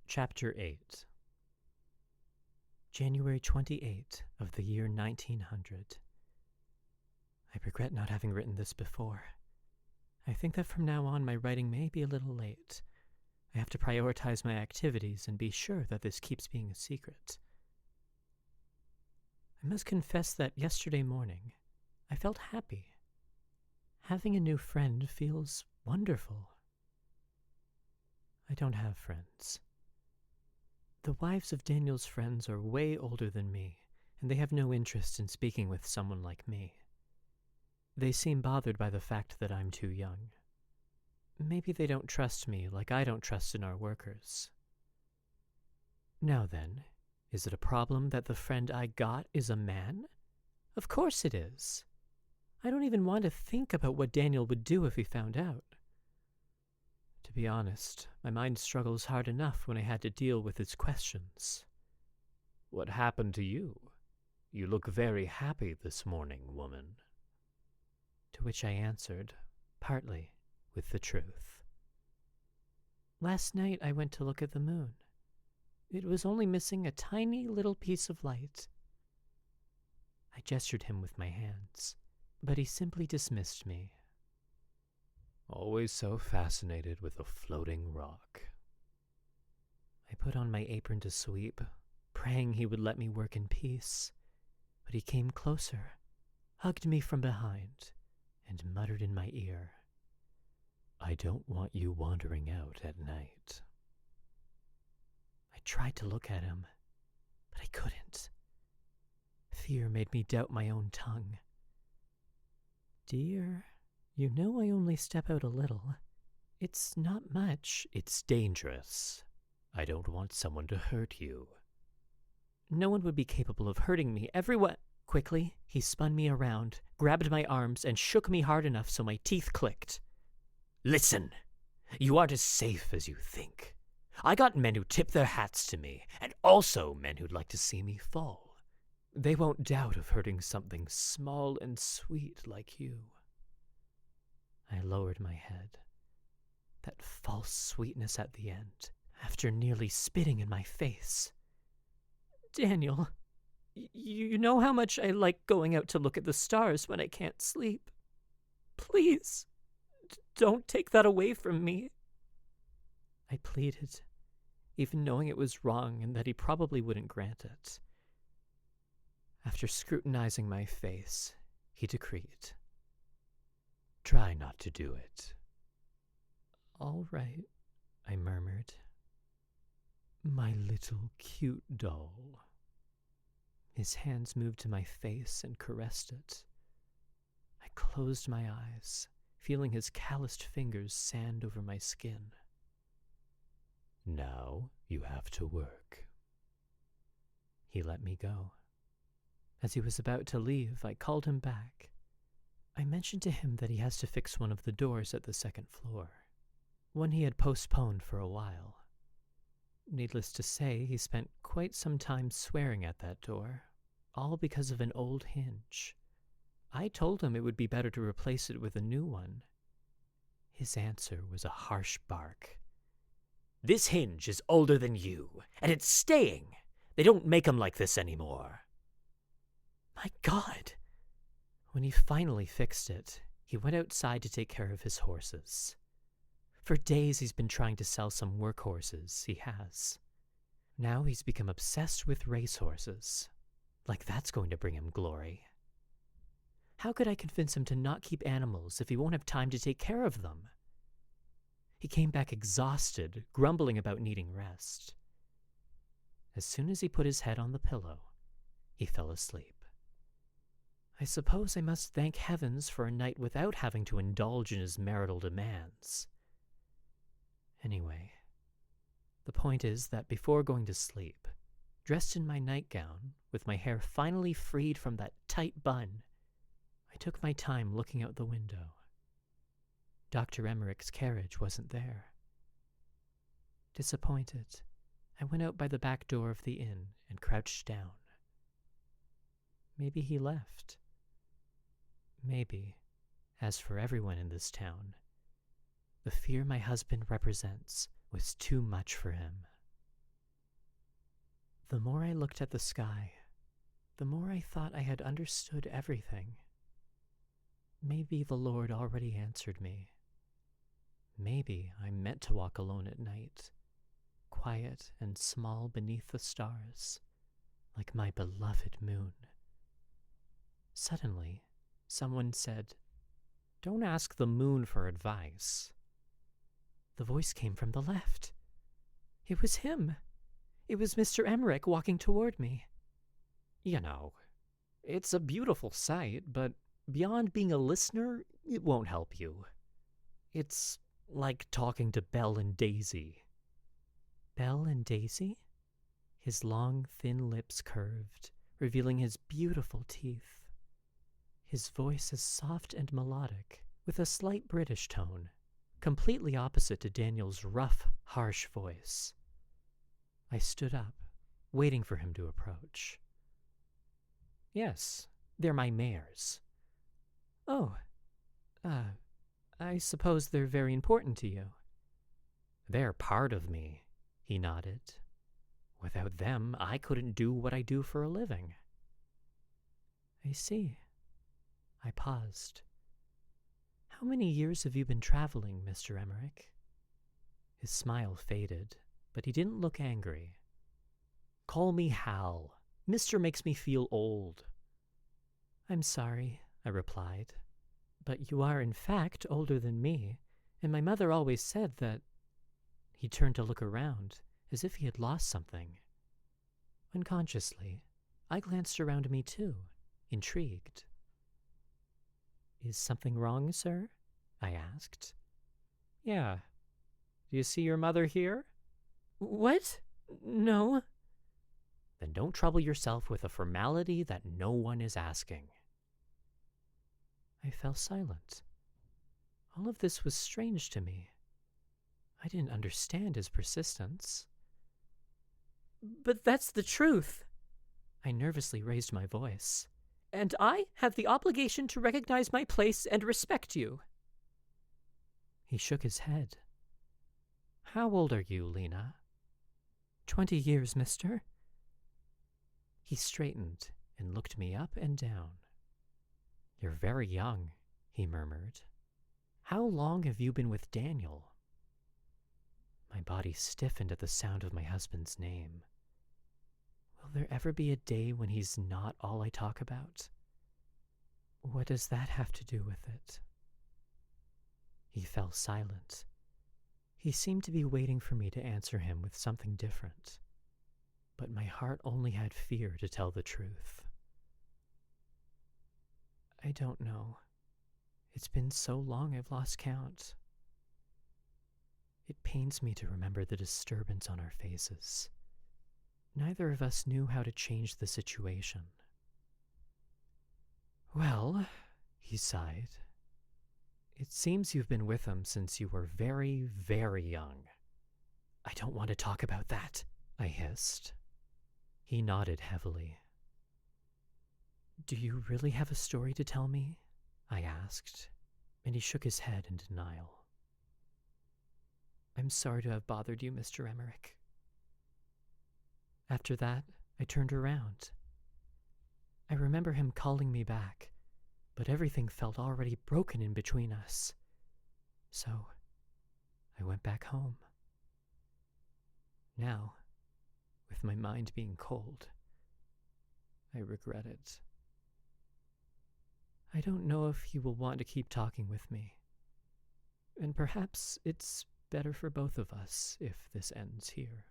Chapter 8. January 28th of the year 1900. I regret not having written this before. I think that from now on my writing may be a little late. I have to prioritize my activities and be sure that this keeps being a secret. I must confess that yesterday morning I felt happy. Having a new friend feels wonderful. I don't have friends. The wives of Daniel's friends are way older than me, and they have no interest in speaking with someone like me. They seem bothered by the fact that I'm too young. Maybe they don't trust me like I don't trust in our workers. Now then, is it a problem that the friend I got is a man? Of course it is. I don't even want to think about what Daniel would do if he found out. To be honest, my mind struggles hard enough when I had to deal with his questions. "What happened to you? You look very happy this morning, woman." To which I answered, partly with the truth. "Last night I went to look at the moon. It was only missing a tiny little piece of light." I gestured him with my hands, but he simply dismissed me. "Always so fascinated with a floating rock." I put on my apron to sweep, praying he would let me work in peace, but he came closer, hugged me from behind, and muttered in my ear, "I don't want you wandering out at night." I tried to look at him, but I couldn't. Fear made me doubt my own tongue. "Dear, you know I only step out a little. It's not much." "It's dangerous. I don't want someone to hurt you." "No one would be capable of hurting me. Everyone—" Quickly, he spun me around, grabbed my arms, and shook me hard enough so my teeth clicked. "Listen, you aren't as safe as you think. I got men who tip their hats to me, and also men who'd like to see me fall. They won't doubt of hurting something small and sweet like you." I lowered my head. That false sweetness at the end, after nearly spitting in my face. "Daniel, you know how much I like going out to look at the stars when I can't sleep. Please, don't take that away from me." I pleaded, even knowing it was wrong and that he probably wouldn't grant it. After scrutinizing my face, he decreed, "Try not to do it." "All right," I murmured. "My little cute doll." His hands moved to my face and caressed it. I closed my eyes, feeling his calloused fingers sand over my skin. "Now you have to work." He let me go. As he was about to leave, I called him back. I mentioned to him that he has to fix one of the doors at the second floor, one he had postponed for a while. Needless to say, he spent quite some time swearing at that door, all because of an old hinge. I told him it would be better to replace it with a new one. His answer was a harsh bark. "This hinge is older than you, and it's staying. They don't make 'em like this anymore." My God! When he finally fixed it, he went outside to take care of his horses. For days he's been trying to sell some workhorses he has. Now he's become obsessed with racehorses. Like that's going to bring him glory. How could I convince him to not keep animals if he won't have time to take care of them? He came back exhausted, grumbling about needing rest. As soon as he put his head on the pillow, he fell asleep. I suppose I must thank heavens for a night without having to indulge in his marital demands. Anyway, the point is that before going to sleep, dressed in my nightgown, with my hair finally freed from that tight bun, I took my time looking out the window. Dr. Emmerich's carriage wasn't there. Disappointed, I went out by the back door of the inn and crouched down. Maybe he left. Maybe, as for everyone in this town, the fear my husband represents was too much for him. The more I looked at the sky, the more I thought I had understood everything. Maybe the Lord already answered me. Maybe I'm meant to walk alone at night, quiet and small beneath the stars, like my beloved moon. Suddenly, someone said, "Don't ask the moon for advice." The voice came from the left. It was him. It was Mr. Emmerich walking toward me. "You know, it's a beautiful sight, but beyond being a listener, it won't help you. It's like talking to Belle and Daisy." Belle and Daisy? His long, thin lips curved, revealing his beautiful teeth. His voice is soft and melodic, with a slight British tone, completely opposite to Daniel's rough, harsh voice. I stood up, waiting for him to approach. "Yes, they're my mares." "Oh, I suppose they're very important to you." "They're part of me," he nodded. "Without them, I couldn't do what I do for a living." "I see." I paused. "How many years have you been traveling, Mr. Emmerich?" His smile faded, but he didn't look angry. "Call me Hal. Mister makes me feel old." "I'm sorry," I replied. "But you are in fact older than me, and my mother always said that—" He turned to look around, as if he had lost something. Unconsciously, I glanced around me too, intrigued. "Is something wrong, sir?" I asked. "Yeah. Do you see your mother here?" "What? No." "Then don't trouble yourself with a formality that no one is asking." I fell silent. All of this was strange to me. I didn't understand his persistence. "But that's the truth." I nervously raised my voice. "And I have the obligation to recognize my place and respect you." He shook his head. "How old are you, Lena?" 20 years, mister." He straightened and looked me up and down. "You're very young," he murmured. "How long have you been with Daniel?" My body stiffened at the sound of my husband's name. Will there ever be a day when he's not all I talk about? What does that have to do with it? He fell silent. He seemed to be waiting for me to answer him with something different. But my heart only had fear to tell the truth. "I don't know. It's been so long I've lost count." It pains me to remember the disturbance on our faces. Neither of us knew how to change the situation. "Well," he sighed, "it seems you've been with him since you were very, very young." "I don't want to talk about that," I hissed. He nodded heavily. "Do you really have a story to tell me?" I asked, and he shook his head in denial. "I'm sorry to have bothered you, Mr. Emmerich." After that, I turned around. I remember him calling me back, but everything felt already broken in between us. So, I went back home. Now, with my mind being cold, I regret it. I don't know if he will want to keep talking with me. And perhaps it's better for both of us if this ends here.